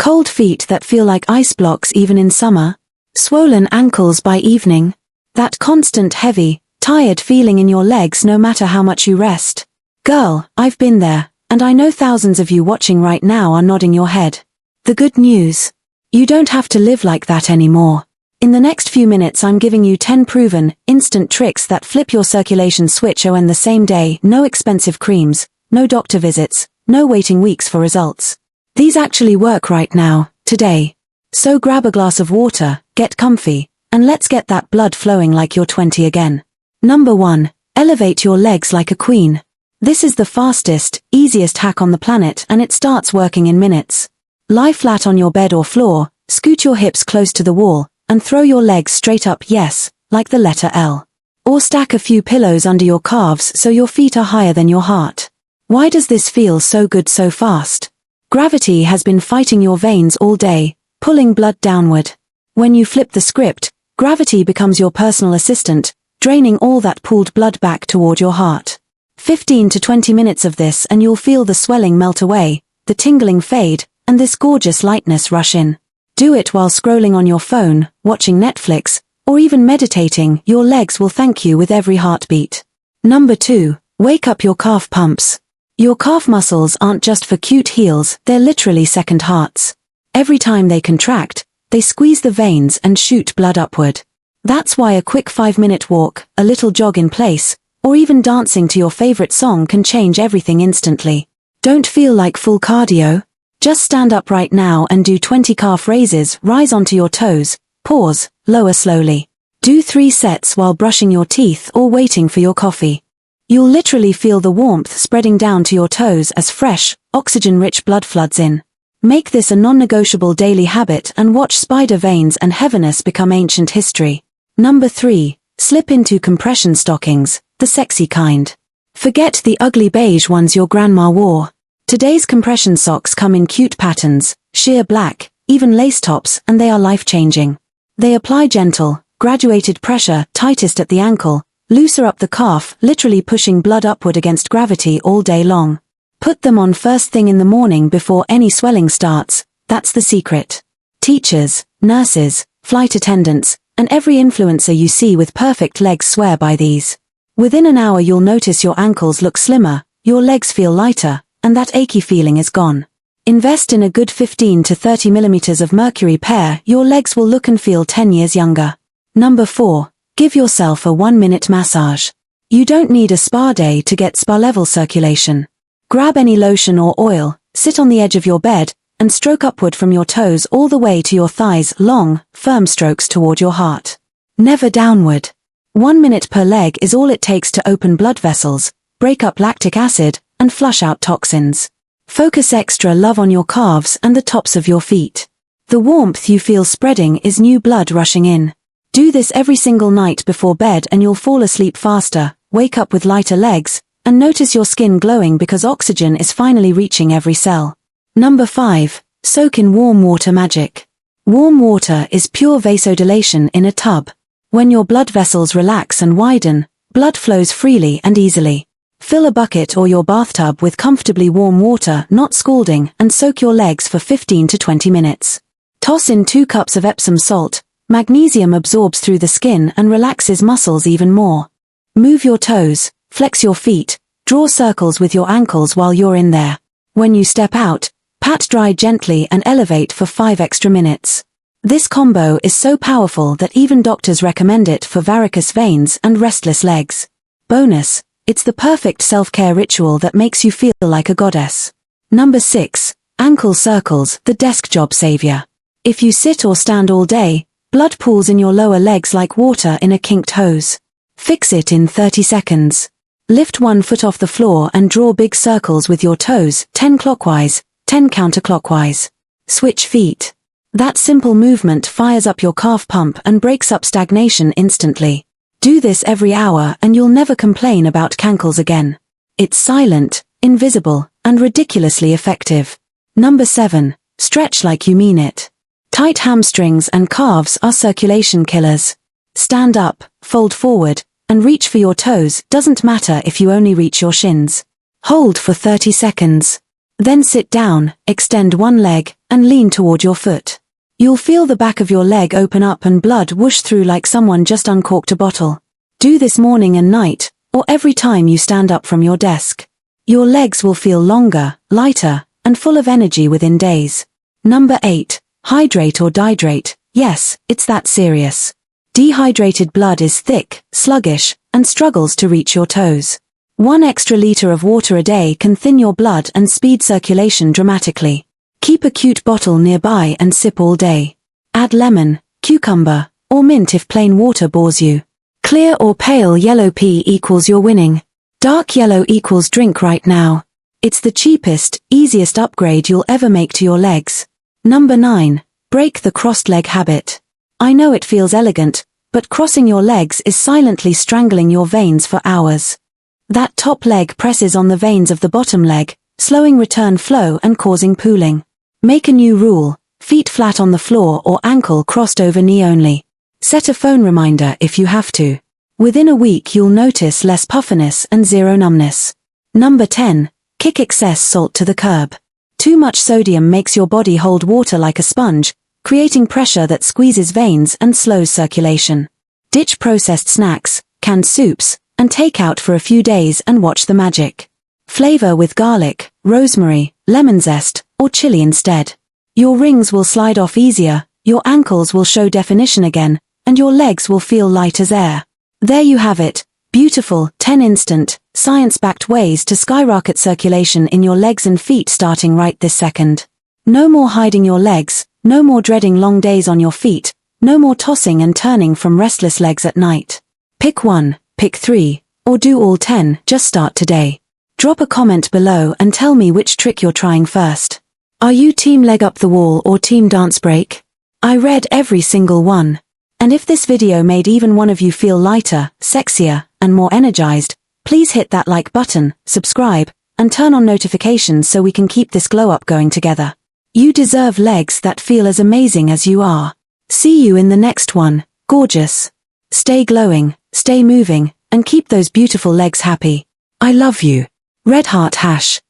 Cold feet that feel like ice blocks even in summer? Swollen ankles by evening? That constant heavy, tired feeling in your legs no matter how much you rest? Girl, I've been there, and I know thousands of you watching right now are nodding your head. The good news? You don't have to live like that anymore. In the next few minutes I'm giving you 10 proven, instant tricks that flip your circulation switch on the same day. No expensive creams, no doctor visits, no waiting weeks for results. These actually work right now, today. So grab a glass of water, get comfy, and let's get that blood flowing like you're 20 again. Number 1. Elevate your legs like a queen. This is the fastest, easiest hack on the planet, and it starts working in minutes. Lie flat on your bed or floor, scoot your hips close to the wall, and throw your legs straight up, yes, like the letter L. Or stack a few pillows under your calves so your feet are higher than your heart. Why does this feel so good so fast? Gravity has been fighting your veins all day, pulling blood downward. When you flip the script, gravity becomes your personal assistant, draining all that pooled blood back toward your heart. 15 to 20 minutes of this and you'll feel the swelling melt away, the tingling fade, and this gorgeous lightness rush in. Do it while scrolling on your phone, watching Netflix, or even meditating. Your legs will thank you with every heartbeat. Number 2. Wake up your calf pumps. Your calf muscles aren't just for cute heels, they're literally second hearts. Every time they contract, they squeeze the veins and shoot blood upward. That's why a quick 5-minute walk, a little jog in place, or even dancing to your favorite song can change everything instantly. Don't feel like full cardio? Just stand up right now and do 20 calf raises. Rise onto your toes, pause, lower slowly. Do 3 sets while brushing your teeth or waiting for your coffee. You'll literally feel the warmth spreading down to your toes as fresh, oxygen-rich blood floods in. Make this a non-negotiable daily habit and watch spider veins and heaviness become ancient history. Number 3. Slip into compression stockings, the sexy kind. Forget the ugly beige ones your grandma wore. Today's compression socks come in cute patterns, sheer black, even lace tops, and they are life-changing. They apply gentle, graduated pressure, tightest at the ankle, looser up the calf, literally pushing blood upward against gravity all day long. Put them on first thing in the morning before any swelling starts. That's the secret. Teachers, nurses, flight attendants, and every influencer you see with perfect legs swear by these. Within an hour you'll notice your ankles look slimmer, your legs feel lighter, and that achy feeling is gone. Invest in a good 15 to 30 millimeters of mercury pair. Your legs will look and feel 10 years younger. Number 4. Give yourself a 1-minute massage. You don't need a spa day to get spa-level circulation. Grab any lotion or oil, sit on the edge of your bed, and stroke upward from your toes all the way to your thighs. Long, firm strokes toward your heart. Never downward. 1 minute per leg is all it takes to open blood vessels, break up lactic acid, and flush out toxins. Focus extra love on your calves and the tops of your feet. The warmth you feel spreading is new blood rushing in. Do this every single night before bed and you'll fall asleep faster, wake up with lighter legs, and notice your skin glowing because oxygen is finally reaching every cell. Number 5. Soak in warm water magic. Warm water is pure vasodilation in a tub. When your blood vessels relax and widen, blood flows freely and easily. Fill a bucket or your bathtub with comfortably warm water, not scalding, and soak your legs for 15 to 20 minutes. Toss in 2 cups of Epsom salt. Magnesium absorbs through the skin and relaxes muscles even more. Move your toes, flex your feet, draw circles with your ankles while you're in there. When you step out, pat dry gently and elevate for 5 extra minutes. This combo is so powerful that even doctors recommend it for varicose veins and restless legs. Bonus, it's the perfect self-care ritual that makes you feel like a goddess. Number 6. Ankle circles, the desk job savior. If you sit or stand all day, blood pools in your lower legs like water in a kinked hose. Fix it in 30 seconds. Lift 1 foot off the floor and draw big circles with your toes, 10 clockwise, 10 counterclockwise. Switch feet. That simple movement fires up your calf pump and breaks up stagnation instantly. Do this every hour and you'll never complain about cankles again. It's silent, invisible, and ridiculously effective. Number 7. Stretch like you mean it. Tight hamstrings and calves are circulation killers. Stand up, fold forward, and reach for your toes. Doesn't matter if you only reach your shins. Hold for 30 seconds. Then sit down, extend one leg, and lean toward your foot. You'll feel the back of your leg open up and blood whoosh through like someone just uncorked a bottle. Do this morning and night, or every time you stand up from your desk. Your legs will feel longer, lighter, and full of energy within days. Number 8. Hydrate or dihydrate. Yes, it's that serious. Dehydrated blood is thick, sluggish, and struggles to reach your toes. 1 extra liter of water a day can thin your blood and speed circulation dramatically. Keep a cute bottle nearby and sip all day. Add lemon, cucumber, or mint if plain water bores you. Clear or pale yellow pea equals you're winning. Dark yellow equals drink right now. It's the cheapest, easiest upgrade you'll ever make to your legs. Number 9. Break the crossed leg habit. I know it feels elegant, but crossing your legs is silently strangling your veins for hours. That top leg presses on the veins of the bottom leg, slowing return flow and causing pooling. Make a new rule: feet flat on the floor or ankle crossed over knee only. Set a phone reminder if you have to. Within a week you'll notice less puffiness and zero numbness. Number 10. Kick excess salt to the curb. Too much sodium makes your body hold water like a sponge, creating pressure that squeezes veins and slows circulation. Ditch processed snacks, canned soups, and take out for a few days and watch the magic. Flavor with garlic, rosemary, lemon zest, or chili instead. Your rings will slide off easier, your ankles will show definition again, and your legs will feel light as air. There you have it, beautiful, 10 instant, science-backed ways to skyrocket circulation in your legs and feet starting right this second. No more hiding your legs, no more dreading long days on your feet, no more tossing and turning from restless legs at night. Pick one, pick 3, or do all 10, just start today. Drop a comment below and tell me which trick you're trying first. Are you team leg up the wall or team dance break? I read every single one. And if this video made even one of you feel lighter, sexier, and more energized, please hit that like button, subscribe, and turn on notifications so we can keep this glow up going together. You deserve legs that feel as amazing as you are. See you in the next one, gorgeous. Stay glowing, stay moving, and keep those beautiful legs happy. I love you. Red Heart #.